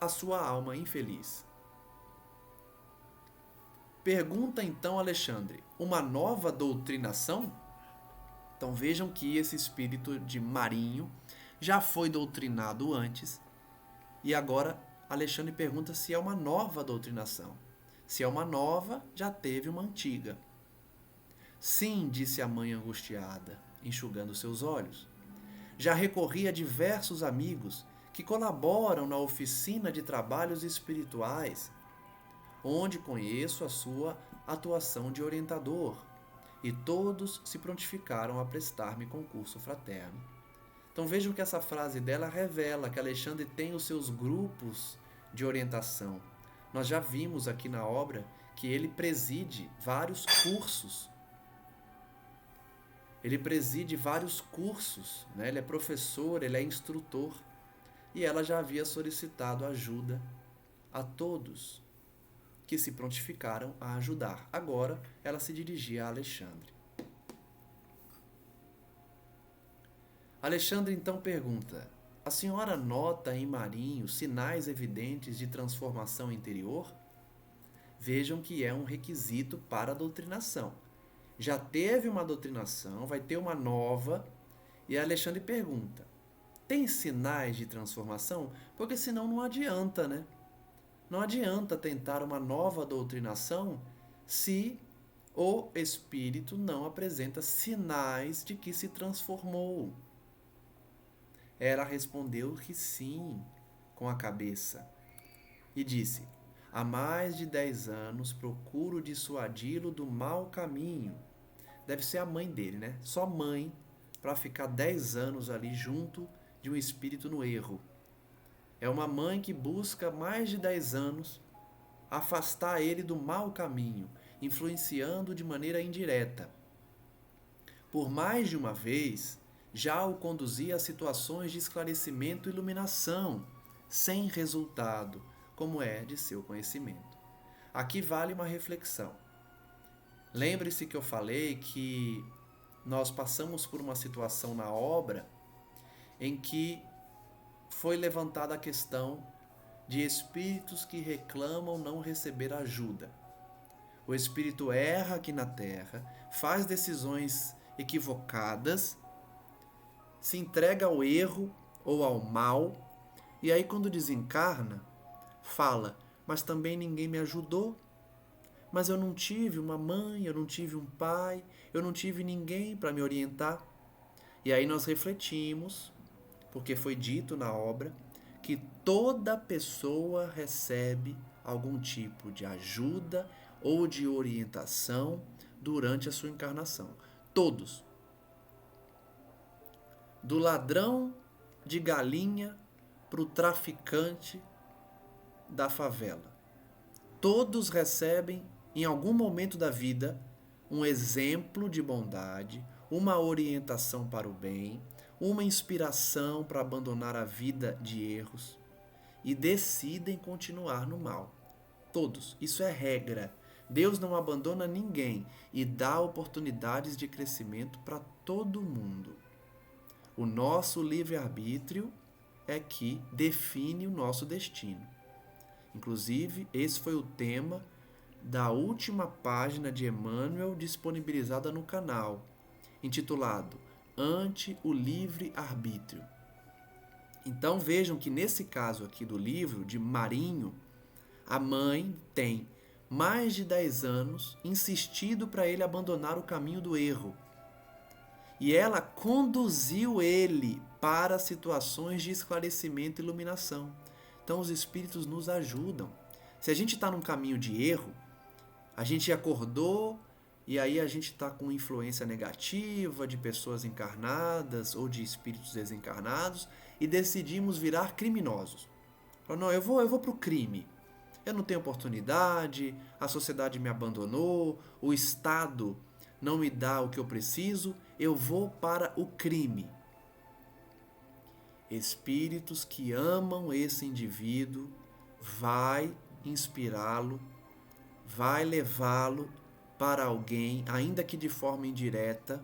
à sua alma infeliz. Pergunta então Alexandre: uma nova doutrinação? Então vejam que esse espírito de Marinho já foi doutrinado antes e agora Alexandre pergunta se é uma nova doutrinação. Se é uma nova, já teve uma antiga. Sim, disse a mãe angustiada, enxugando seus olhos. Já recorri a diversos amigos que colaboram na oficina de trabalhos espirituais, onde conheço a sua atuação de orientador, e todos se prontificaram a prestar-me concurso fraterno. Então vejam que essa frase dela revela que Alexandre tem os seus grupos de orientação. Nós já vimos aqui na obra que ele preside vários cursos. Né? Ele é professor, ele é instrutor. E ela já havia solicitado ajuda a todos que se prontificaram a ajudar. Agora ela se dirigia a Alexandre. Alexandre então pergunta: a senhora nota em Marinho sinais evidentes de transformação interior? Vejam que é um requisito para a doutrinação. Já teve uma doutrinação, vai ter uma nova, e Alexandre pergunta: tem sinais de transformação? Porque senão não adianta, né? Não adianta tentar uma nova doutrinação se o espírito não apresenta sinais de que se transformou. Ela respondeu que sim, com a cabeça, e disse: há mais de 10 anos procuro dissuadi-lo do mau caminho. Deve ser a mãe dele, né? Só mãe para ficar 10 anos ali junto de um espírito no erro. É uma mãe que busca há mais de 10 anos afastar ele do mau caminho, influenciando de maneira indireta. Por mais de uma vez, já o conduzia a situações de esclarecimento e iluminação, sem resultado, como é de seu conhecimento. Aqui vale uma reflexão. Lembre-se que eu falei que nós passamos por uma situação na obra em que foi levantada a questão de espíritos que reclamam não receber ajuda. O espírito erra aqui na Terra, faz decisões equivocadas, se entrega ao erro ou ao mal, e aí quando desencarna, fala: mas também ninguém me ajudou, mas eu não tive uma mãe, eu não tive um pai, eu não tive ninguém para me orientar. E aí nós refletimos, porque foi dito na obra, que toda pessoa recebe algum tipo de ajuda ou de orientação durante a sua encarnação. Todos. Do ladrão de galinha para o traficante da favela. Todos recebem, em algum momento da vida, um exemplo de bondade, uma orientação para o bem, uma inspiração para abandonar a vida de erros e decidem continuar no mal. Todos. Isso é regra. Deus não abandona ninguém e dá oportunidades de crescimento para todo mundo. O nosso livre-arbítrio é que define o nosso destino. Inclusive, esse foi o tema da última página de Emmanuel disponibilizada no canal, intitulado Ante o Livre-Arbítrio. Então vejam que nesse caso aqui do livro de Marinho, a mãe tem mais de 10 anos insistido para ele abandonar o caminho do erro. E ela conduziu ele para situações de esclarecimento e iluminação. Então os espíritos nos ajudam. Se a gente está num caminho de erro, a gente acordou e aí a gente está com influência negativa de pessoas encarnadas ou de espíritos desencarnados e decidimos virar criminosos. Não, eu vou para o crime. Eu não tenho oportunidade, a sociedade me abandonou, o Estado não me dá o que eu preciso, eu vou para o crime. Espíritos que amam esse indivíduo vai inspirá-lo, vai levá-lo para alguém, ainda que de forma indireta,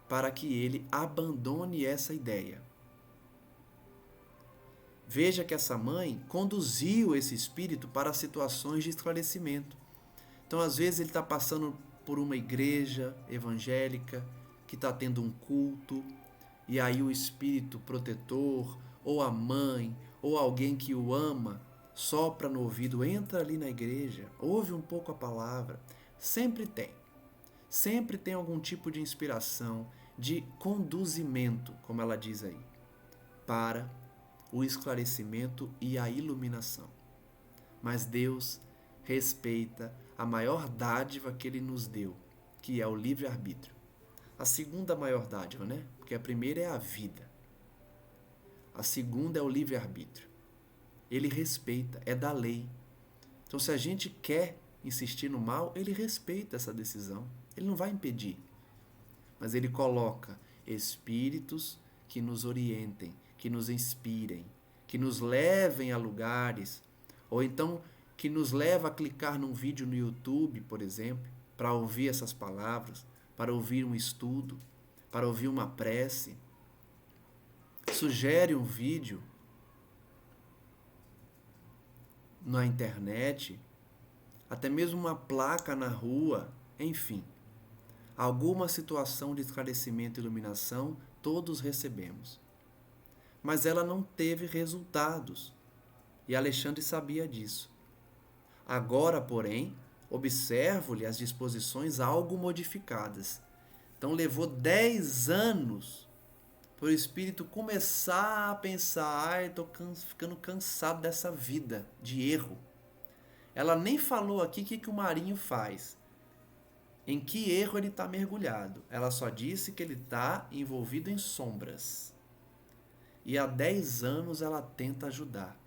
para que ele abandone essa ideia. Veja que essa mãe conduziu esse espírito para situações de esclarecimento. Então, às vezes, ele está passando por uma igreja evangélica que está tendo um culto, e aí o espírito protetor, ou a mãe, ou alguém que o ama, sopra no ouvido, entra ali na igreja, ouve um pouco a palavra. Sempre tem algum tipo de inspiração, de conduzimento, como ela diz aí, para o esclarecimento e a iluminação. Mas Deus respeita a maior dádiva que Ele nos deu, que é o livre-arbítrio. A segunda maior dádiva, né? Porque a primeira é a vida. A segunda é o livre-arbítrio. Ele respeita, é da lei. Então, se a gente quer insistir no mal, Ele respeita essa decisão. Ele não vai impedir. Mas Ele coloca espíritos que nos orientem, que nos inspirem, que nos levem a lugares, ou então que nos leva a clicar num vídeo no YouTube, por exemplo, para ouvir essas palavras, para ouvir um estudo, para ouvir uma prece. Sugere um vídeo na internet, até mesmo uma placa na rua, enfim. Alguma situação de esclarecimento e iluminação todos recebemos. Mas ela não teve resultados. E Alexandre sabia disso. Agora, porém, observo-lhe as disposições algo modificadas. Então levou 10 anos para o espírito começar a pensar: estou ficando cansado dessa vida de erro. Ela nem falou aqui o que o Marinho faz, em que erro ele está mergulhado. Ela só disse que ele está envolvido em sombras. E há 10 anos ela tenta ajudar.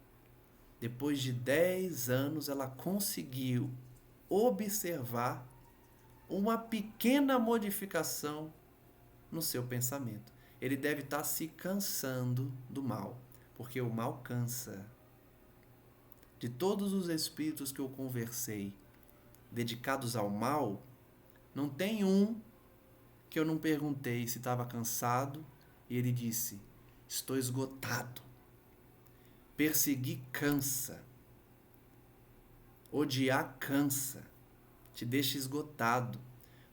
Depois de 10 anos, ela conseguiu observar uma pequena modificação no seu pensamento. Ele deve estar se cansando do mal, porque o mal cansa. De todos os espíritos que eu conversei dedicados ao mal, não tem um que eu não perguntei se estava cansado e ele disse: estou esgotado. Perseguir cansa. Odiar cansa. Te deixa esgotado.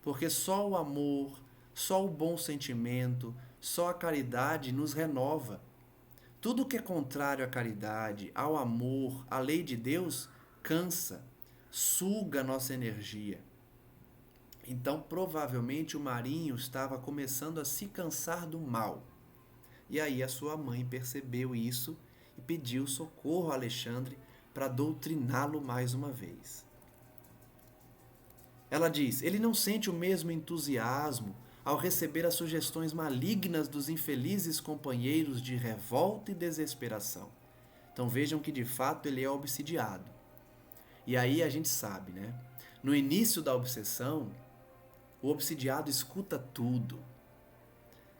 Porque só o amor, só o bom sentimento, só a caridade nos renova. Tudo que é contrário à caridade, ao amor, à lei de Deus, cansa, suga a nossa energia. Então, provavelmente, o Marinho estava começando a se cansar do mal. E aí a sua mãe percebeu isso e pediu socorro a Alexandre para doutriná-lo mais uma vez. Ela diz: ele não sente o mesmo entusiasmo ao receber as sugestões malignas dos infelizes companheiros de revolta e desesperação. Então vejam que de fato ele é obsidiado. E aí a gente sabe, né? No início da obsessão, o obsidiado escuta tudo.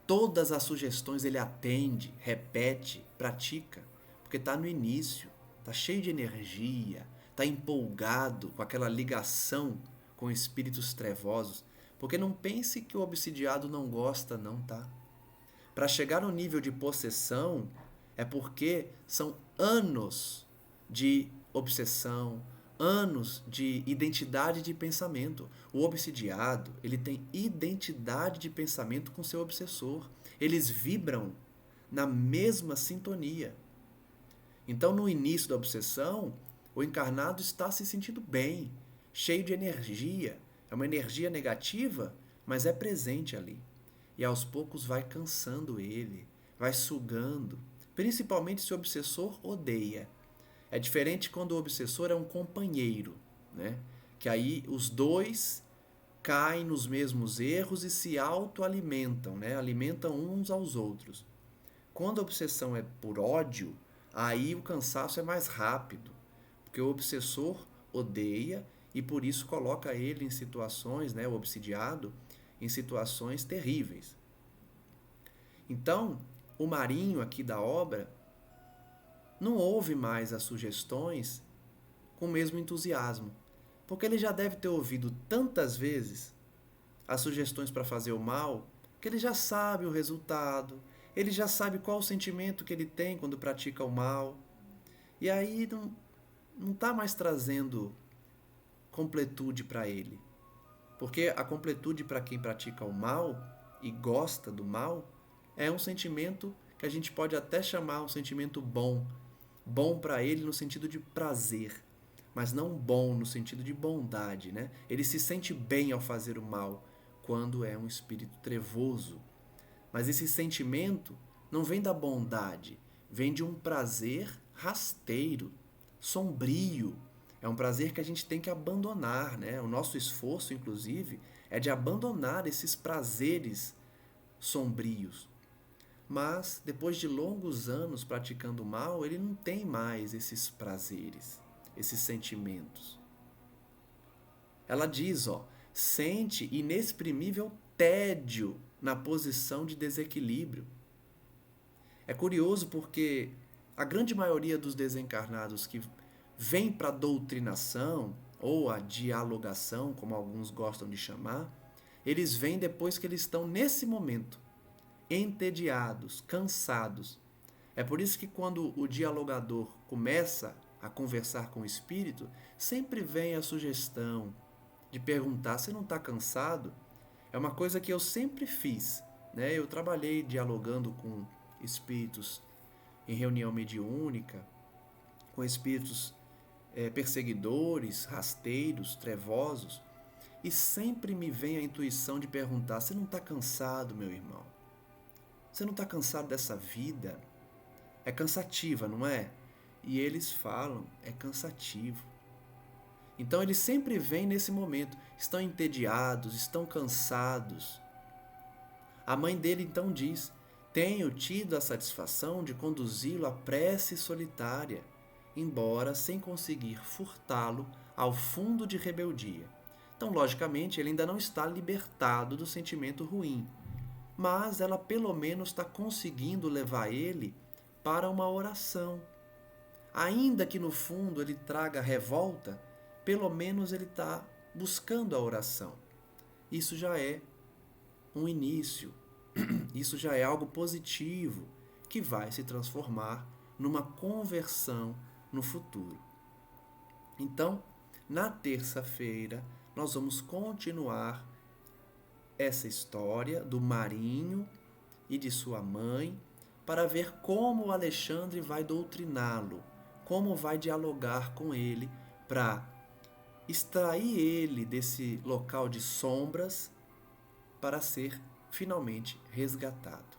Todas as sugestões ele atende, repete, pratica, porque está no início, está cheio de energia, está empolgado com aquela ligação com espíritos trevosos. Porque não pense que o obsidiado não gosta, não, tá? Para chegar no nível de possessão é porque são anos de obsessão, anos de identidade de pensamento. O obsidiado, ele tem identidade de pensamento com seu obsessor. Eles vibram na mesma sintonia. Então, no início da obsessão, o encarnado está se sentindo bem, cheio de energia. É uma energia negativa, mas é presente ali. E aos poucos vai cansando ele, vai sugando. Principalmente se o obsessor odeia. É diferente quando o obsessor é um companheiro, né? Que aí os dois caem nos mesmos erros e se autoalimentam, né? Alimentam uns aos outros. Quando a obsessão é por ódio, aí o cansaço é mais rápido, porque o obsessor odeia e por isso coloca ele em situações, né, o obsidiado, em situações terríveis. Então, o Marinho aqui da obra não ouve mais as sugestões com o mesmo entusiasmo, porque ele já deve ter ouvido tantas vezes as sugestões para fazer o mal, que ele já sabe o resultado, ele já sabe qual o sentimento que ele tem quando pratica o mal, e aí não está mais trazendo completude para ele. Porque a completude para quem pratica o mal e gosta do mal é um sentimento que a gente pode até chamar um sentimento bom. Bom para ele no sentido de prazer, mas não bom no sentido de bondade, né? Ele se sente bem ao fazer o mal quando é um espírito trevoso. Mas esse sentimento não vem da bondade, vem de um prazer rasteiro, sombrio. É um prazer que a gente tem que abandonar, né? O nosso esforço, inclusive, é de abandonar esses prazeres sombrios. Mas, depois de longos anos praticando o mal, ele não tem mais esses prazeres, esses sentimentos. Ela diz, sente inexprimível tédio na posição de desequilíbrio. É curioso porque a grande maioria dos desencarnados que vem para a doutrinação ou a dialogação, como alguns gostam de chamar, eles vêm depois que eles estão nesse momento, entediados, cansados. É por isso que quando o dialogador começa a conversar com o espírito, sempre vem a sugestão de perguntar: você não está cansado? É uma coisa que eu sempre fiz, né? Eu trabalhei dialogando com espíritos em reunião mediúnica, com espíritos perseguidores, rasteiros, trevosos, e sempre me vem a intuição de perguntar: você não está cansado, meu irmão? Você não está cansado dessa vida? É cansativa, não é? E eles falam: é cansativo. Então eles sempre vêm nesse momento, estão entediados, estão cansados. A mãe dele então diz: tenho tido a satisfação de conduzi-lo à prece solitária. embora sem conseguir furtá-lo ao fundo de rebeldia. Então, logicamente, ele ainda não está libertado do sentimento ruim, mas ela pelo menos está conseguindo levar ele para uma oração. Ainda que no fundo ele traga revolta, pelo menos ele está buscando a oração. Isso já é um início, isso já é algo positivo que vai se transformar numa conversão no futuro. Então, na terça-feira, nós vamos continuar essa história do Marinho e de sua mãe para ver como o Alexandre vai doutriná-lo, como vai dialogar com ele para extrair ele desse local de sombras para ser finalmente resgatado.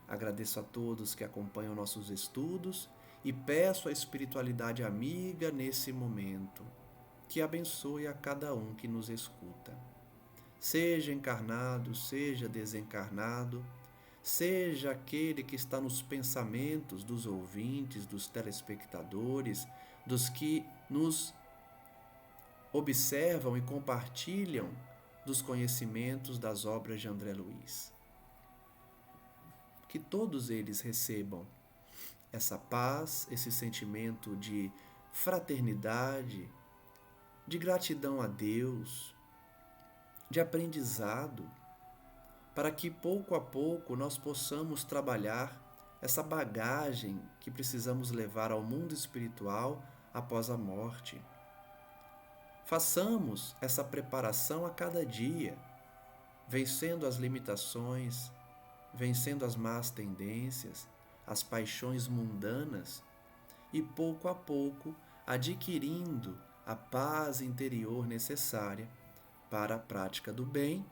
Agradeço a todos que acompanham nossos estudos e peço à espiritualidade amiga nesse momento que abençoe a cada um que nos escuta. Seja encarnado, seja desencarnado, seja aquele que está nos pensamentos dos ouvintes, dos telespectadores, dos que nos observam e compartilham dos conhecimentos das obras de André Luiz. Que todos eles recebam essa paz, esse sentimento de fraternidade, de gratidão a Deus, de aprendizado, para que pouco a pouco nós possamos trabalhar essa bagagem que precisamos levar ao mundo espiritual após a morte. Façamos essa preparação a cada dia, vencendo as limitações, vencendo as más tendências, as paixões mundanas e pouco a pouco adquirindo a paz interior necessária para a prática do bem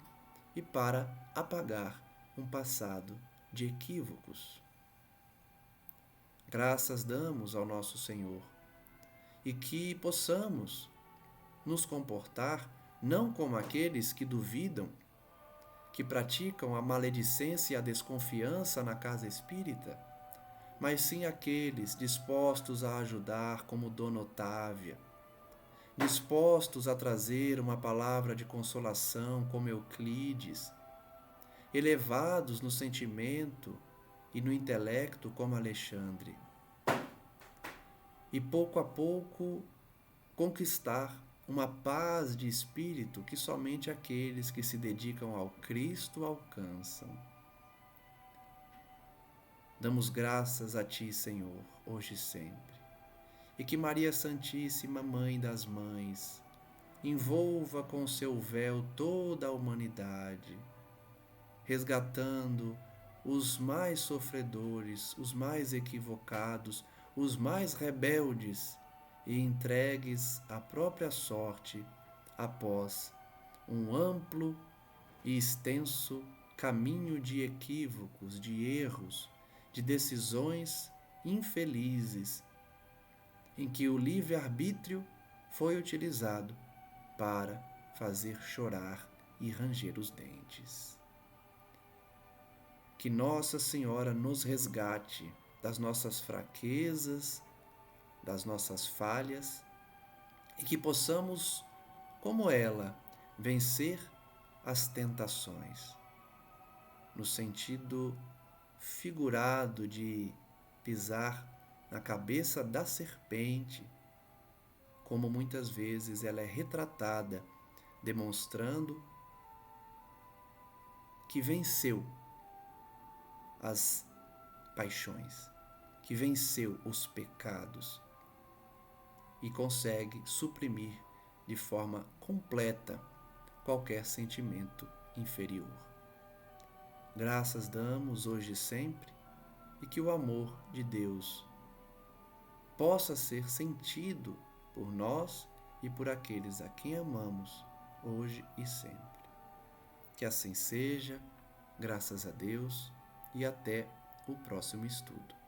e para apagar um passado de equívocos. Graças damos ao nosso Senhor e que possamos nos comportar não como aqueles que duvidam, que praticam a maledicência e a desconfiança na casa espírita, mas sim aqueles dispostos a ajudar como Dona Otávia, dispostos a trazer uma palavra de consolação como Euclides, elevados no sentimento e no intelecto como Alexandre, e pouco a pouco conquistar uma paz de espírito que somente aqueles que se dedicam ao Cristo alcançam. Damos graças a Ti, Senhor, hoje e sempre. E que Maria Santíssima, Mãe das Mães, envolva com seu véu toda a humanidade, resgatando os mais sofredores, os mais equivocados, os mais rebeldes e entregues à própria sorte após um amplo e extenso caminho de equívocos, de erros, de decisões infelizes, em que o livre-arbítrio foi utilizado para fazer chorar e ranger os dentes. Que Nossa Senhora nos resgate das nossas fraquezas, das nossas falhas, e que possamos, como ela, vencer as tentações, no sentido figurado de pisar na cabeça da serpente, como muitas vezes ela é retratada, demonstrando que venceu as paixões, que venceu os pecados e consegue suprimir de forma completa qualquer sentimento inferior. Graças damos hoje e sempre, e que o amor de Deus possa ser sentido por nós e por aqueles a quem amamos hoje e sempre. Que assim seja, graças a Deus, e até o próximo estudo.